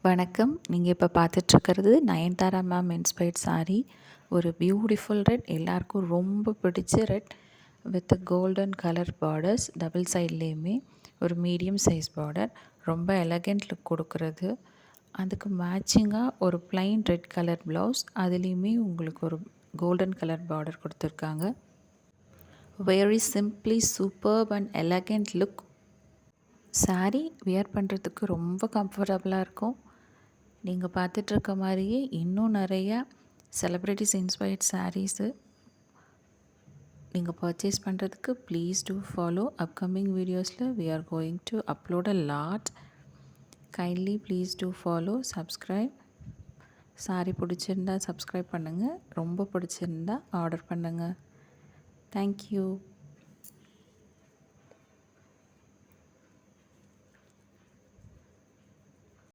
வணக்கம். நீங்கள் இப்போ பார்த்துட்ருக்கிறது நயன்தாரா மேம் இன்ஸ்பயர்ட் சாரீ. ஒரு பியூட்டிஃபுல் ரெட், எல்லாருக்கும் ரொம்ப பிடிச்ச red with golden colour borders. Double சைட்லேயுமே ஒரு மீடியம் சைஸ் பார்டர், ரொம்ப எலகண்ட் லுக் கொடுக்குறது. அதுக்கு மேட்சிங்காக ஒரு பிளைன் ரெட் கலர் ப்ளவுஸ், அதுலேயுமே உங்களுக்கு ஒரு கோல்டன் கலர் பார்டர் கொடுத்துருக்காங்க. Very simply superb and elegant look. Sari wear பண்ணுறதுக்கு ரொம்ப கம்ஃபர்டபுளாக இருக்கும். நீங்கள் பார்த்துட்ருக்க மாதிரியே இன்னும் நிறையா செலிப்ரிட்டிஸ் இன்ஸ்பயர்ட் சாரீஸு நீங்கள் பர்ச்சேஸ் பண்ணுறதுக்கு ப்ளீஸ் டூ ஃபாலோ. அப்கமிங் வீடியோஸில் we are going to upload a lot. Kindly please do follow, subscribe. Sari பிடிச்சிருந்தா சப்ஸ்கிரைப் பண்ணுங்கள், ரொம்ப பிடிச்சிருந்தா ஆர்டர் பண்ணுங்கள். தேங்க்யூ.